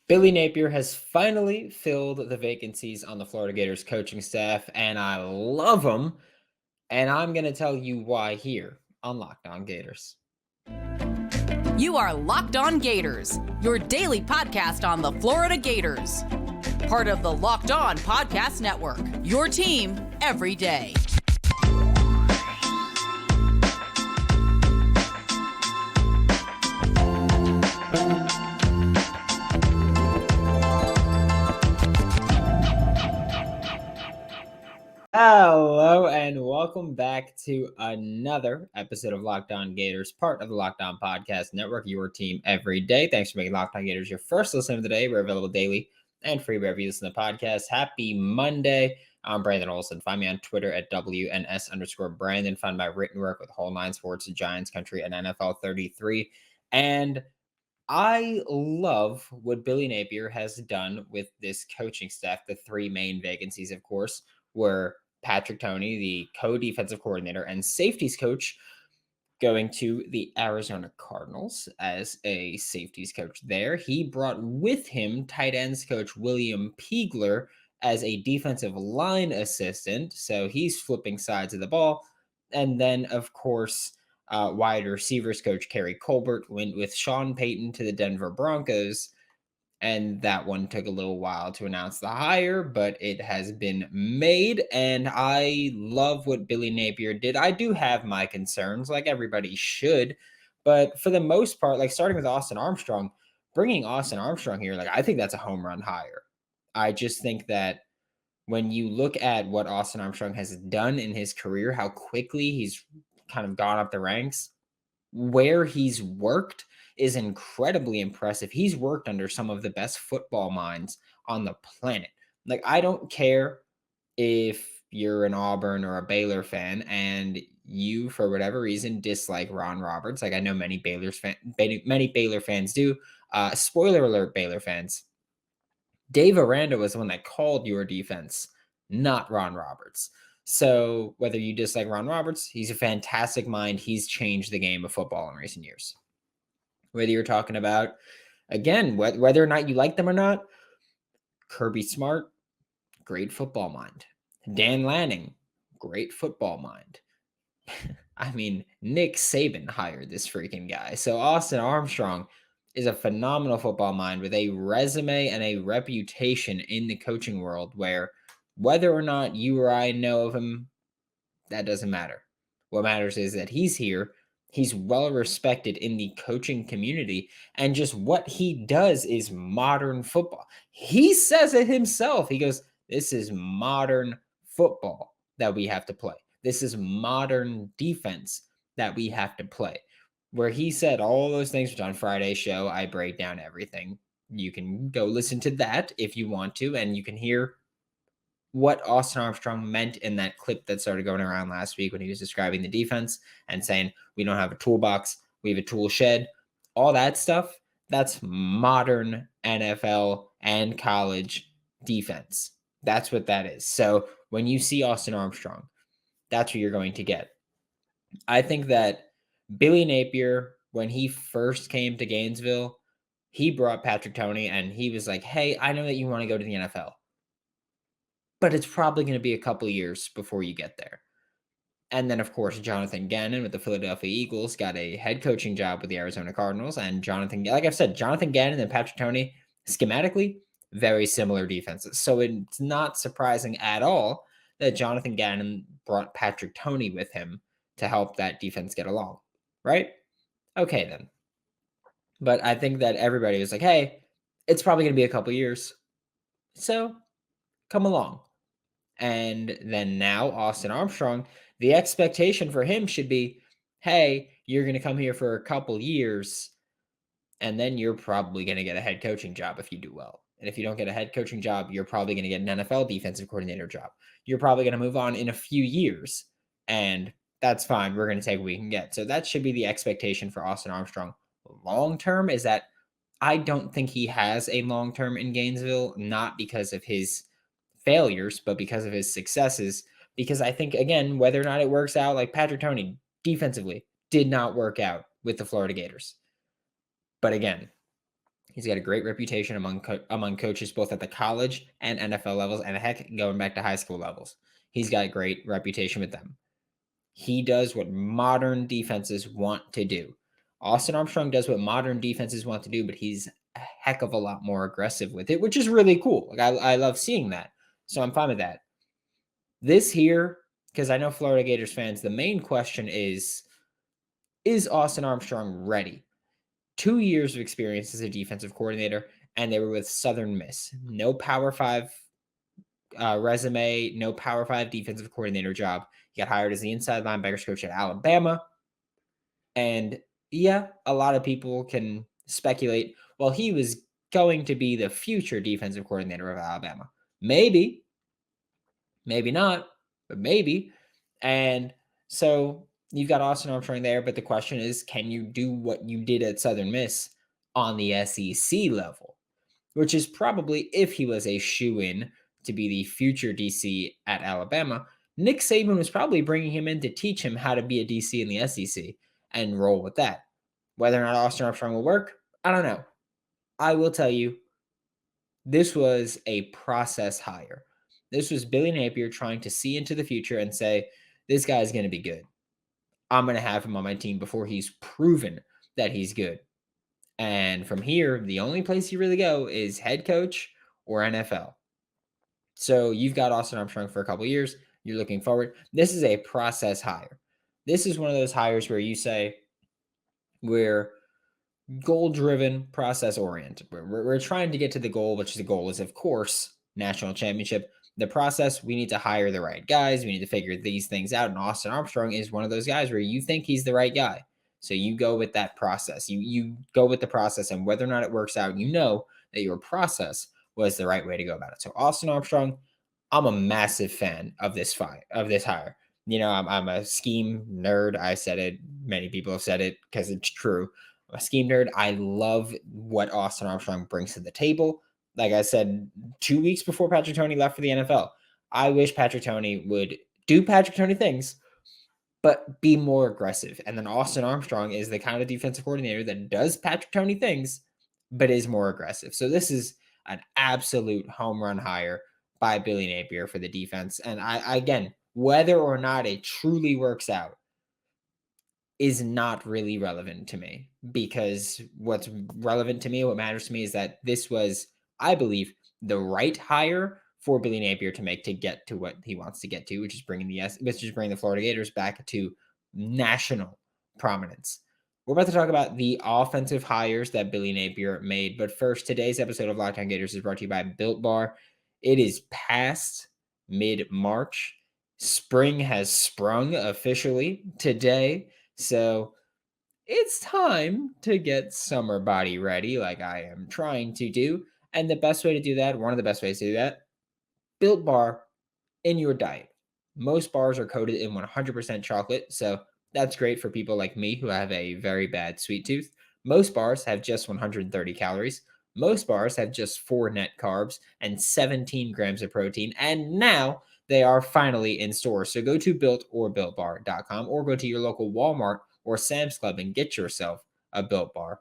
Billy Napier has finally filled the vacancies on the Florida Gators coaching staff, and I love him. And I'm going to tell you why here on Locked On Gators. You are Locked On Gators, your daily podcast on the Florida Gators. Part of the Locked On Podcast Network, your team every day. Hello and welcome back to another episode of Locked On Gators, part of the Locked On Podcast Network, your team every day. Thanks for making Locked On Gators your first listen of the day. We're available daily and free wherever you listen to podcasts. Happy Monday. I'm Brandon Olson. Find me on Twitter at WNS_Brandon. Find my written work with Whole Nine Sports, Giants Country, and NFL 33. And I love what Billy Napier has done with this coaching staff. The three main vacancies, of course, were Patrick Toney, the co-defensive coordinator and safeties coach, going to the Arizona Cardinals as a safeties coach there. He brought with him tight ends coach William Peagler as a defensive line assistant. So he's flipping sides of the ball. And then, of course, wide receivers coach Kerry Colbert went with Sean Payton to the Denver Broncos. And that one took a little while to announce the hire, but it has been made. And I love what Billy Napier did. I do have my concerns, like everybody should. But for the most part, like starting with Austin Armstrong, bringing Austin Armstrong here, like I think that's a home run hire. I just think that when you look at what Austin Armstrong has done in his career, how quickly he's kind of gone up the ranks, where he's worked is incredibly impressive. He's worked under some of the best football minds on the planet. Like, I don't care if you're an Auburn or a Baylor fan and you, for whatever reason, dislike Ron Roberts. Like, I know many Baylor fans do. Spoiler alert, Baylor fans. Dave Aranda was the one that called your defense, not Ron Roberts. So whether you dislike Ron Roberts, he's a fantastic mind. He's changed the game of football in recent years. Whether you're talking about, again, whether or not you like them or not, Kirby Smart, great football mind. Dan Lanning, great football mind. I mean, Nick Saban hired this freaking guy. So Austin Armstrong is a phenomenal football mind with a resume and a reputation in the coaching world where whether or not you or I know of him, that doesn't matter. What matters is that he's here. He's well respected in the coaching community, and just what he does is modern football. He says it himself. He goes, "This is modern football that we have to play. This is modern defense that we have to play." Where he said all those things, which on Friday's show, I break down everything. You can go listen to that if you want to, and you can hear what Austin Armstrong meant in that clip that started going around last week when he was describing the defense and saying, we don't have a toolbox, we have a tool shed. All that stuff, that's modern NFL and college defense. That's what that is. So when you see Austin Armstrong, that's what you're going to get. I think that Billy Napier, when he first came to Gainesville, he brought Patrick Toney and he was like, hey, I know that you want to go to the NFL, but it's probably going to be a couple of years before you get there. And then, of course, Jonathan Gannon with the Philadelphia Eagles got a head coaching job with the Arizona Cardinals. And like I've said, Jonathan Gannon and Patrick Toney, schematically, very similar defenses. So it's not surprising at all that Jonathan Gannon brought Patrick Toney with him to help that defense get along, right? Okay, then. But I think that everybody was like, hey, it's probably going to be a couple years. So come along. And then now Austin Armstrong, the expectation for him should be, hey, you're going to come here for a couple years, and then you're probably going to get a head coaching job if you do well. And if you don't get a head coaching job, you're probably going to get an NFL defensive coordinator job. You're probably going to move on in a few years, and that's fine. We're going to take what we can get. So that should be the expectation for Austin Armstrong. Long-term is that I don't think he has a long-term in Gainesville, not because of his failures, but because of his successes. Because I think, again, whether or not it works out, like Patrick Toney defensively did not work out with the Florida Gators. But again, He's got a great reputation among coaches both at the college and NFL levels, and heck, going back to high school levels. He's got a great reputation with them. He does what modern defenses want to do. Austin Armstrong does what modern defenses want to do, but he's a heck of a lot more aggressive with it, which is really cool. Like I love seeing that. So I'm fine with that. This here, because I know Florida Gators fans, the main question is Austin Armstrong ready? 2 years of experience as a defensive coordinator, and they were with Southern Miss. No Power 5 resume, no Power 5 defensive coordinator job. He got hired as the inside linebackers coach at Alabama. And yeah, a lot of people can speculate, well, he was going to be the future defensive coordinator of Alabama. Maybe, maybe not, but maybe. And so you've got Austin Armstrong there, but the question is, can you do what you did at Southern Miss on the SEC level? Which is probably, if he was a shoo-in to be the future DC at Alabama, Nick Saban was probably bringing him in to teach him how to be a DC in the SEC and roll with that. Whether or not Austin Armstrong will work, I don't know. I will tell you, this was a process hire. This was Billy Napier trying to see into the future and say, this guy's going to be good. I'm going to have him on my team before he's proven that he's good. And from here, the only place you really go is head coach or NFL. So you've got Austin Armstrong for a couple years. You're looking forward. This is a process hire. This is one of those hires where you say we're goal-driven, process-oriented. We're trying to get to the goal, which the goal is, of course, national championship. The process, we need to hire the right guys. We need to figure these things out. And Austin Armstrong is one of those guys where you think he's the right guy. So you go with that process. You go with the process, and whether or not it works out, you know that your process was the right way to go about it. So Austin Armstrong, I'm a massive fan of this hire. You know, I'm a scheme nerd. I said it. Many people have said it because it's true. I'm a scheme nerd. I love what Austin Armstrong brings to the table. Like I said, 2 weeks before Patrick Toney left for the NFL, I wish Patrick Toney would do Patrick Toney things, but be more aggressive. And then Austin Armstrong is the kind of defensive coordinator that does Patrick Toney things, but is more aggressive. So this is an absolute home run hire by Billy Napier for the defense. And again, whether or not it truly works out is not really relevant to me, because what's relevant to me, what matters to me, is that this was, I believe, the right hire for Billy Napier to make to get to what he wants to get to, which is bringing the Florida Gators back to national prominence. We're about to talk about the offensive hires that Billy Napier made, but first, today's episode of Locked On Gators is brought to you by Built Bar. It is past mid-March. Spring has sprung officially today, so it's time to get summer body ready like I am trying to do. And the best way to do that, one of the best ways to do that, Built Bar in your diet. Most bars are coated in 100% chocolate, so that's great for people like me who have a very bad sweet tooth. Most bars have just 130 calories. Most bars have just 4 net carbs and 17 grams of protein. And now they are finally in stores. So go to built or builtbar.com or go to your local Walmart or Sam's Club and get yourself a Built Bar.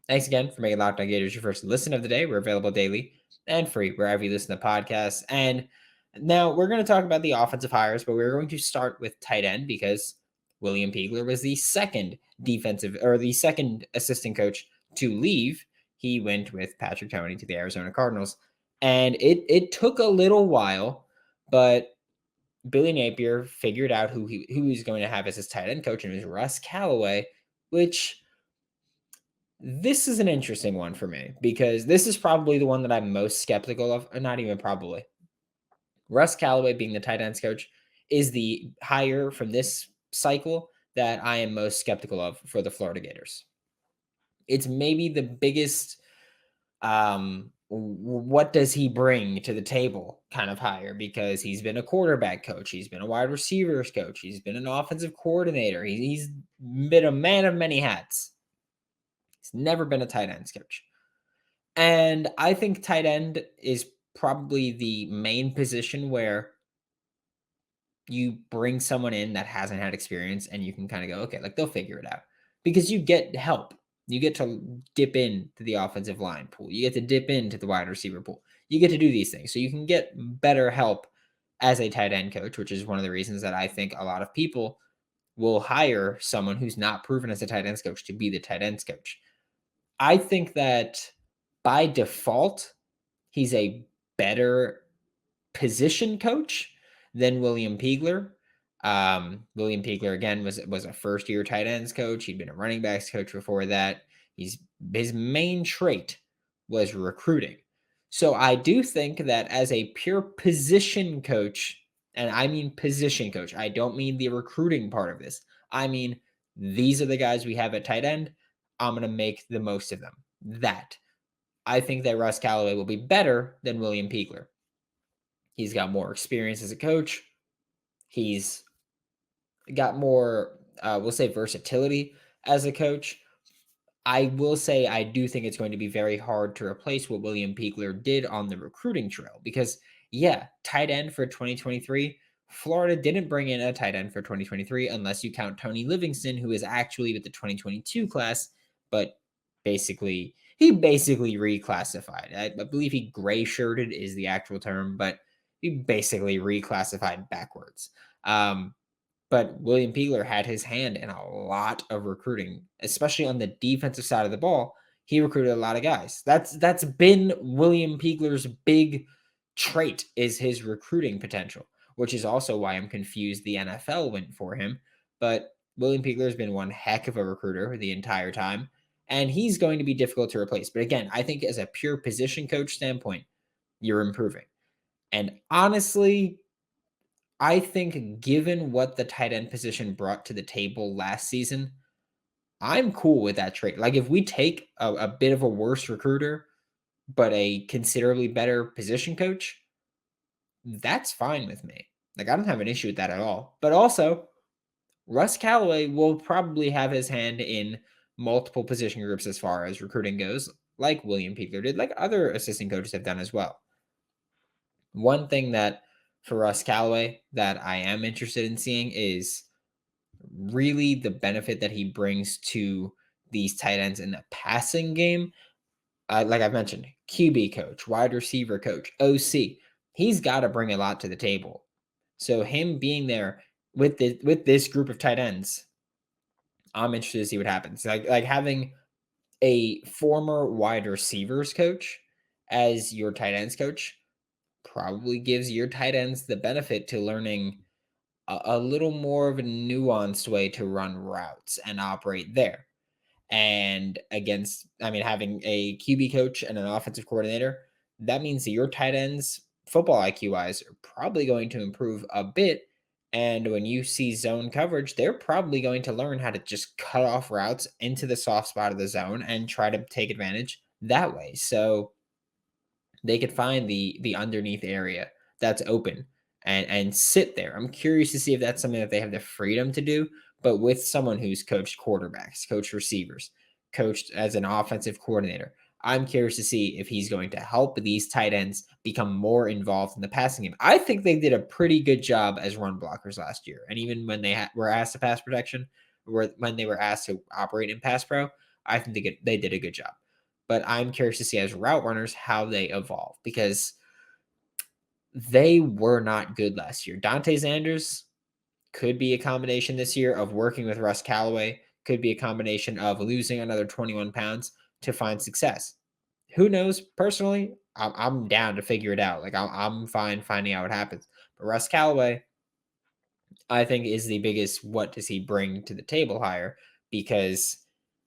Thanks again for making Locked On Gators your first listen of the day. We're available daily and free wherever you listen to podcasts. And now we're going to talk about the offensive hires, but we're going to start with tight end because William Peagler was the second assistant coach to leave. He went with Patrick Toney to the Arizona Cardinals. And it took a little while, but Billy Napier figured out who he was going to have as his tight end coach, and it was Russ Callaway, which this is an interesting one for me because this is probably the one that I'm most skeptical of, or not even probably. Russ Callaway being the tight ends coach is the hire from this cycle that I am most skeptical of for the Florida Gators. It's maybe the biggest what does he bring to the table kind of hire, because he's been a quarterback coach, he's been a wide receivers coach, he's been an offensive coordinator, he's been a man of many hats. He's never been a tight ends coach. And I think tight end is probably the main position where you bring someone in that hasn't had experience and you can kind of go, okay, like they'll figure it out because you get help. You get to dip into the offensive line pool. You get to dip into the wide receiver pool. You get to do these things. So you can get better help as a tight end coach, which is one of the reasons that I think a lot of people will hire someone who's not proven as a tight ends coach to be the tight ends coach. I think that by default, he's a better position coach than William Peagler. William Peagler again was a first year tight ends coach. He'd been a running backs coach before that. His main trait was recruiting. So I do think that as a pure position coach, and I mean position coach, I don't mean the recruiting part of this. I mean these are the guys we have at tight end. I'm going to make the most of them. That I think that Russ Callaway will be better than William Peagler. He's got more experience as a coach. He's got more, we'll say, versatility as a coach. I will say I do think it's going to be very hard to replace what William Peagler did on the recruiting trail because, yeah, tight end for 2023. Florida didn't bring in a tight end for 2023 unless you count Tony Livingston, who is actually with the 2022 class, but he basically reclassified. I believe he gray shirted is the actual term, but he basically reclassified backwards. But William Peagler had his hand in a lot of recruiting, especially on the defensive side of the ball. He recruited a lot of guys. That's been William Peagler's big trait is his recruiting potential, which is also why I'm confused the NFL went for him. But William Peagler has been one heck of a recruiter the entire time, and he's going to be difficult to replace. But again, I think as a pure position coach standpoint, you're improving. And honestly, I think given what the tight end position brought to the table last season, I'm cool with that trade. Like if we take a bit of a worse recruiter, but a considerably better position coach, that's fine with me. Like I don't have an issue with that at all. But also, Russ Callaway will probably have his hand in multiple position groups as far as recruiting goes, like William Peagler did, like other assistant coaches have done as well. One thing that for Russ Callaway that I am interested in seeing is really the benefit that he brings to these tight ends in the passing game. Like I've mentioned, QB coach, wide receiver coach, OC, he's got to bring a lot to the table. So him being there with this group of tight ends, I'm interested to see what happens. Like having a former wide receivers coach as your tight ends coach probably gives your tight ends the benefit to learning a little more of a nuanced way to run routes and operate there. And having a QB coach and an offensive coordinator, that means that your tight ends, football IQ wise, are probably going to improve a bit. And when you see zone coverage, they're probably going to learn how to just cut off routes into the soft spot of the zone and try to take advantage that way. So they could find the underneath area that's open and sit there. I'm curious to see if that's something that they have the freedom to do, but with someone who's coached quarterbacks, coached receivers, coached as an offensive coordinator. I'm curious to see if he's going to help these tight ends become more involved in the passing game. I think they did a pretty good job as run blockers last year. And even when they were asked to pass protection, or when they were asked to operate in pass pro, I think they did a good job. But I'm curious to see as route runners how they evolve because they were not good last year. Dante Sanders could be a combination this year of working with Russ Callaway, could be a combination of losing another 21 pounds to find success. Who knows? Personally, I'm down to figure it out. Like I'm fine finding out what happens. But Russ Callaway, I think, is the biggest what does he bring to the table hire because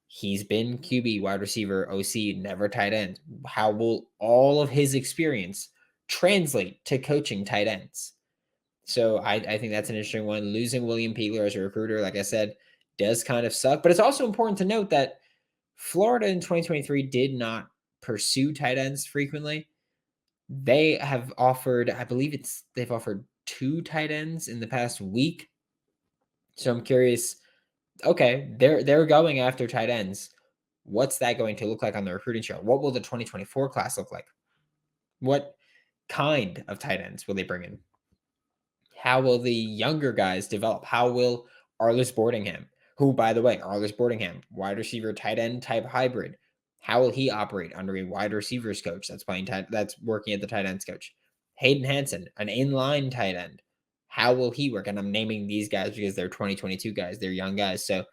he's been QB, wide receiver, OC, never tight end. How will all of his experience translate to coaching tight ends? So I think that's an interesting one. Losing William Peagler as a recruiter, like I said, does kind of suck. But it's also important to note that Florida in 2023 did not pursue tight ends frequently. They have offered, I believe they've offered 2 tight ends in the past week. So I'm curious. Okay, they're going after tight ends. What's that going to look like on the recruiting trail? What will the 2024 class look like? What kind of tight ends will they bring in? How will the younger guys develop? How will Arlis Boardingham, who, by the way, Arlis Boardingham, wide receiver, tight end type hybrid. How will he operate under a wide receivers coach that's working at the tight ends coach? Hayden Hansen, an inline tight end. How will he work? And I'm naming these guys because they're 2022 guys. They're young guys. So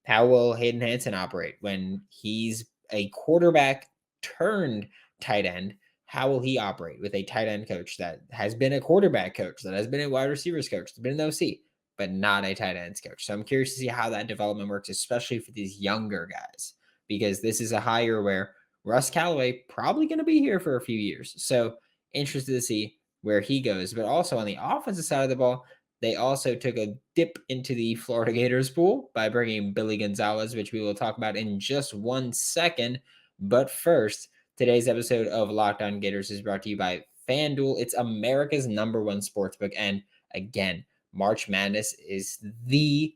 how will Hayden Hansen operate when he's a quarterback turned tight end? How will he operate with a tight end coach that has been a quarterback coach, that has been a wide receivers coach, that's been an OC, but not a tight ends coach? So I'm curious to see how that development works, especially for these younger guys, because this is a hire where Russ Callaway probably going to be here for a few years. So interested to see where he goes. But also on the offensive side of the ball, they also took a dip into the Florida Gators pool by bringing Billy Gonzales, which we will talk about in just 1 second. But first, today's episode of Locked On Gators is brought to you by FanDuel. It's America's #1 sportsbook. And again, March Madness is the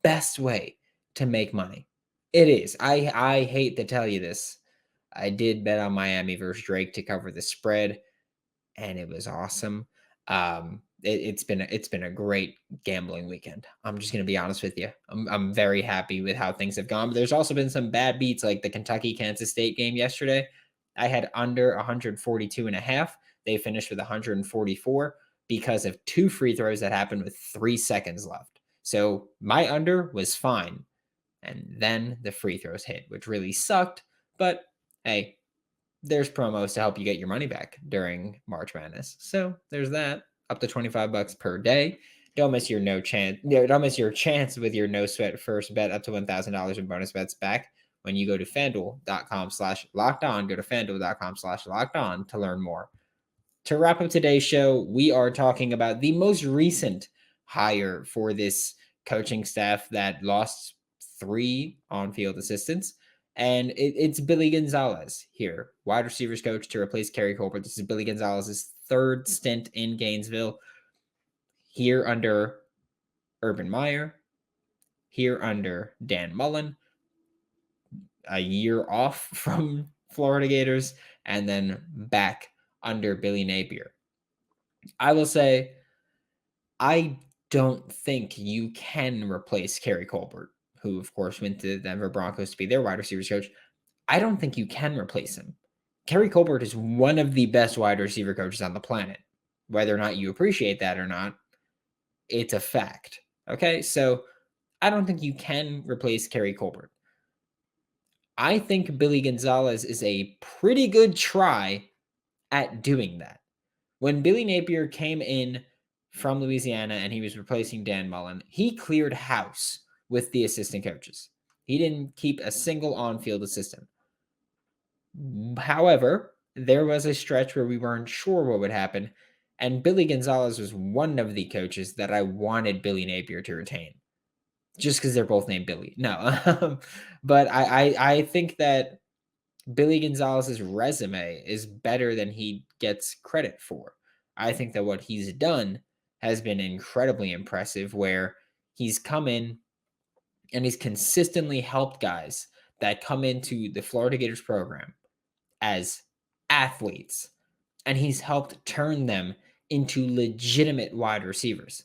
best way to make money. It is. I hate to tell you this. I did bet on Miami versus Drake to cover the spread, and it was awesome. It's been a great gambling weekend. I'm just gonna be honest with you. I'm very happy with how things have gone. But there's also been some bad beats, like the Kentucky Kansas State game yesterday. I had under 142.5. They finished with 144 because of 2 free throws that happened with 3 seconds left. So my under was fine. And then the free throws hit, which really sucked. But hey, there's promos to help you get your money back during March Madness. So there's that, up to $25 per day. Don't miss your don't miss your chance with your no sweat first bet up to $1,000 in bonus bets back when you go to FanDuel.com/lockedon. Go to FanDuel.com/lockedon to learn more. To wrap up today's show, we are talking about the most recent hire for this coaching staff that lost 3 on-field assistants. And it's Billy Gonzales here, wide receivers coach to replace Kerry Colbert. This is Billy Gonzalez' 3rd stint in Gainesville, here under Urban Meyer, here under Dan Mullen, a year off from Florida Gators, and then back under Billy Napier. I will say, I don't think you can replace Kerry Colbert, who of course went to the Denver Broncos to be their wide receivers coach. I don't think you can replace him. Kerry Colbert is one of the best wide receiver coaches on the planet. Whether or not you appreciate that or not, it's a fact. Okay, so I don't think you can replace Kerry Colbert. I think Billy Gonzales is a pretty good try at doing that. When Billy Napier came in from Louisiana and he was replacing Dan Mullen, he cleared house with the assistant coaches. He didn't keep a single on-field assistant. However, there was a stretch where we weren't sure what would happen, and Billy Gonzales was one of the coaches that I wanted Billy Napier to retain, just because they're both named Billy. No, but I think that Billy Gonzalez' resume is better than he gets credit for. I think that what he's done has been incredibly impressive, where he's come in and he's consistently helped guys that come into the Florida Gators program as athletes, and he's helped turn them into legitimate wide receivers.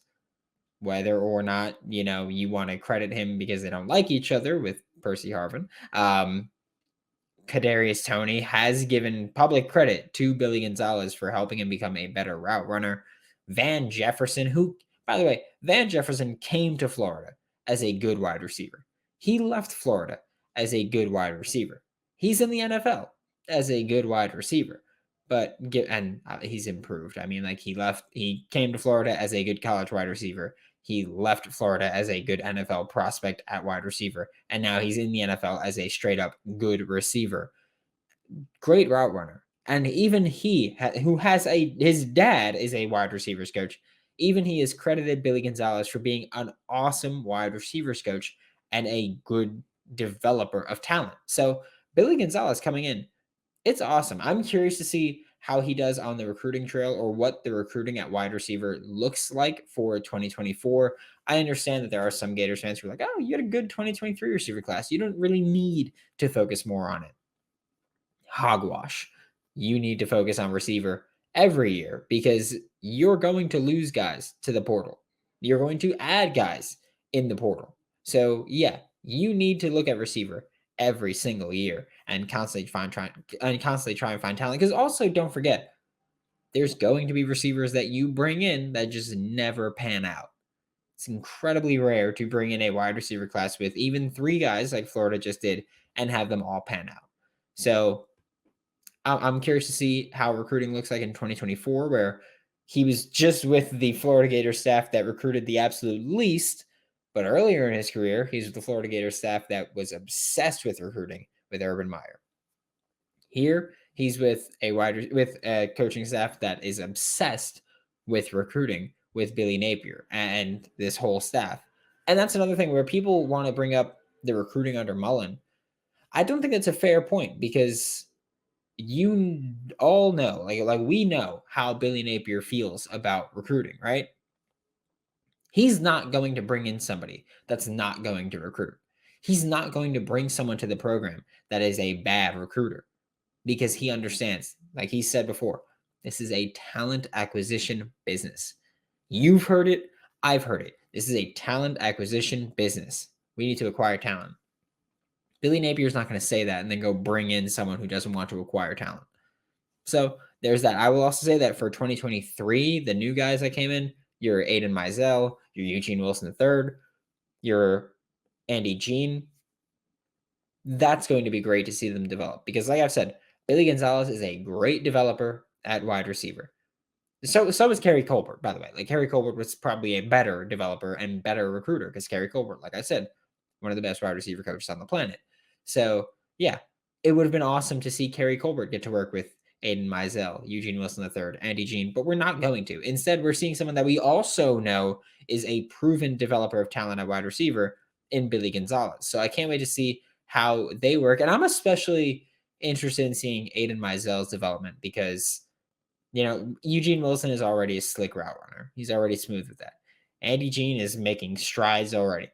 Whether or not, you want to credit him because they don't like each other with Percy Harvin, Kadarius Toney has given public credit to Billy Gonzales for helping him become a better route runner. Van Jefferson, who, by the way, Van Jefferson came to Florida as a good wide receiver. He left Florida as a good wide receiver. He's in the NFL as a good wide receiver, he's improved. I mean, he came to Florida as a good college wide receiver. He left Florida as a good NFL prospect at wide receiver, and now he's in the NFL as a straight up good receiver. Great route runner. And even his dad is a wide receivers coach. Even he has credited Billy Gonzales for being an awesome wide receivers coach and a good developer of talent. So Billy Gonzales coming in, it's awesome. I'm curious to see how he does on the recruiting trail, or what the recruiting at wide receiver looks like for 2024. I understand that there are some Gators fans who are like, oh, you had a good 2023 receiver class. You don't really need to focus more on it. Hogwash. You need to focus on receiver every year, because you're going to lose guys to the portal. You're going to add guys in the portal. So yeah, you need to look at receiver every single year and constantly try and find talent. Because also don't forget, there's going to be receivers that you bring in that just never pan out. It's incredibly rare to bring in a wide receiver class with even 3 guys like Florida just did and have them all pan out. So I'm curious to see how recruiting looks like in 2024, where he was just with the Florida Gators staff that recruited the absolute least. But earlier in his career, he's with the Florida Gators staff that was obsessed with recruiting with Urban Meyer. Here, he's with a coaching staff that is obsessed with recruiting with Billy Napier and this whole staff. And that's another thing where people want to bring up the recruiting under Mullen. I don't think that's a fair point because you all know, like we know how Billy Napier feels about recruiting, right? He's not going to bring in somebody that's not going to recruit. He's not going to bring someone to the program that is a bad recruiter because he understands, like he said before, this is a talent acquisition business. You've heard it. I've heard it. This is a talent acquisition business. We need to acquire talent. Billy Napier's not going to say that and then go bring in someone who doesn't want to acquire talent. So there's that. I will also say that for 2023, the new guys that came in, your Aiden Mizell, your Eugene Wilson III, your Andy Jean, that's going to be great to see them develop. Because like I've said, Billy Gonzalez is a great developer at wide receiver. So is Kerry Colbert, by the way. Like Kerry Colbert was probably a better developer and better recruiter because Kerry Colbert, like I said, one of the best wide receiver coaches on the planet. So yeah, it would have been awesome to see Kerry Colbert get to work with Aiden Mizell, Eugene Wilson III, Andy Jean, but we're not going to. Instead, we're seeing someone that we also know is a proven developer of talent at wide receiver in Billy Gonzalez. So I can't wait to see how they work. And I'm especially interested in seeing Aiden Mizell's development because, you know, Eugene Wilson is already a slick route runner. He's already smooth with that. Andy Jean is making strides already.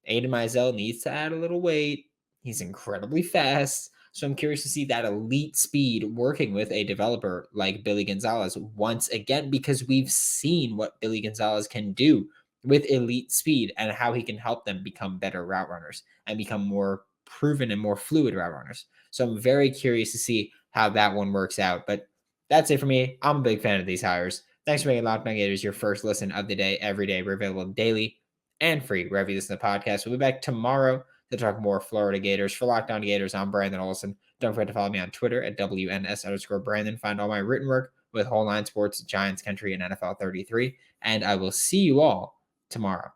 Aiden Mizell needs to add a little weight. He's incredibly fast. So I'm curious to see that elite speed working with a developer like Billy Gonzalez once again, because we've seen what Billy Gonzalez can do with elite speed and how he can help them become better route runners and become more proven and more fluid route runners. So I'm very curious to see how that one works out. But that's it for me. I'm a big fan of these hires. Thanks for making Locked On Gators your first listen of the day every day. We're available daily and free wherever you listen to the podcast. We'll be back tomorrow to talk more Florida Gators. For Locked On Gators, I'm Brandon Olson. Don't forget to follow me on Twitter at WNS_Brandon. Find all my written work with Whole Nine Sports, Giants Country, and NFL 33. And I will see you all tomorrow.